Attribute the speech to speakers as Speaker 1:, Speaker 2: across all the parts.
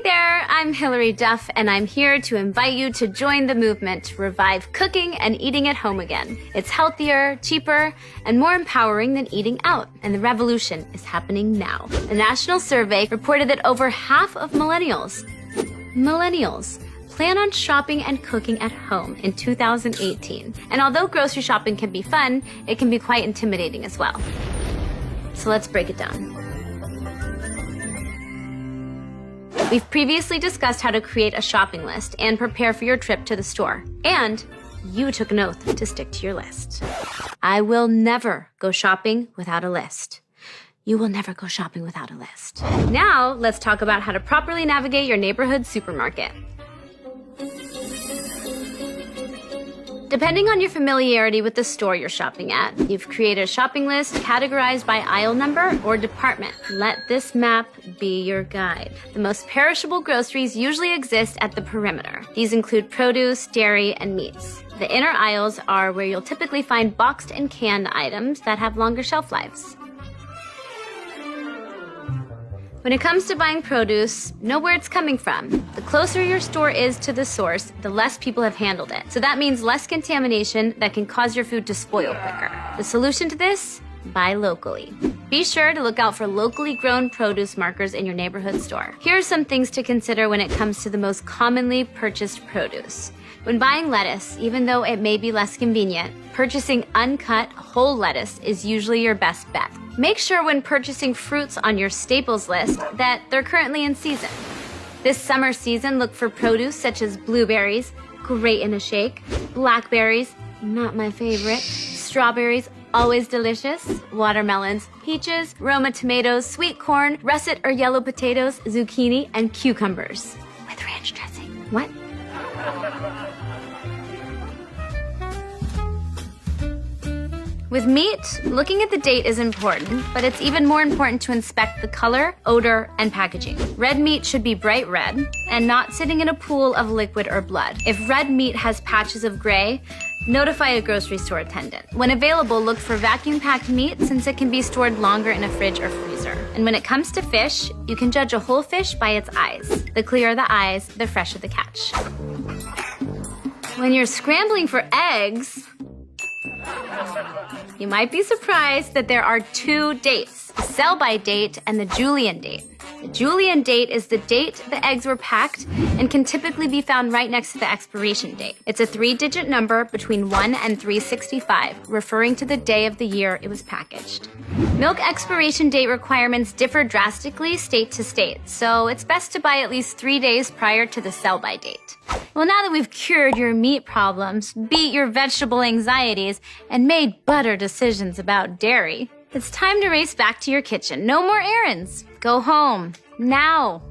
Speaker 1: Hey there, I'm Hilary Duff, and I'm here to invite you to join the movement to revive cooking and eating at home again. It's healthier, cheaper, and more empowering than eating out, and the revolution is happening now. A national survey reported that over half of millennials plan on shopping and cooking at home in 2018. And although grocery shopping can be fun, it can be quite intimidating as well. So let's break it down. We've previously discussed how to create a shopping list and prepare for your trip to the store. And you took an oath to stick to your list. I will never go shopping without a list. You will never go shopping without a list. Now, let's talk about how to properly navigate your neighborhood supermarket. Depending on your familiarity with the store you're shopping at, you've created a shopping list categorized by aisle number or department. Let this map be your guide. The most perishable groceries usually exist at the perimeter. These include produce, dairy, and meats. The inner aisles are where you'll typically find boxed and canned items that have longer shelf lives. When it comes to buying produce, know where it's coming from. The closer your store is to the source, the less people have handled it. So that means less contamination that can cause your food to spoil quicker. The solution to this? Buy locally. Be sure to look out for locally grown produce markers in your neighborhood store. Here are some things to consider when it comes to the most commonly purchased produce. When buying lettuce, even though it may be less convenient, purchasing uncut, whole lettuce is usually your best bet. Make sure when purchasing fruits on your staples list that they're currently in season. This summer season, look for produce such as blueberries, great in a shake, blackberries, not my favorite, strawberries, always delicious, watermelons, peaches, Roma tomatoes, sweet corn, russet or yellow potatoes, zucchini, and cucumbers. With ranch dressing. What? With meat, looking at the date is important, but it's even more important to inspect the color, odor, and packaging. Red meat should be bright red and not sitting in a pool of liquid or blood. If red meat has patches of gray, notify a grocery store attendant. When available, look for vacuum-packed meat since it can be stored longer in a fridge or freezer. And when it comes to fish, you can judge a whole fish by its eyes. The clearer the eyes, the fresher the catch. When you're scrambling for eggs, you might be surprised that there are two dates, the sell-by date and the Julian date. The Julian date is the date the eggs were packed and can typically be found right next to the expiration date. It's a 3-digit number between 1 and 365, referring to the day of the year it was packaged. Milk expiration date requirements differ drastically state to state, so it's best to buy at least 3 days prior to the sell-by date. Well, now that we've cured your meat problems, beat your vegetable anxieties, and made butter decisions about dairy, it's time to race back to your kitchen. No more errands. Go home. Now.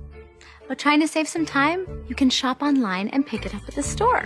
Speaker 1: But trying to save some time? You can shop online and pick it up at the store.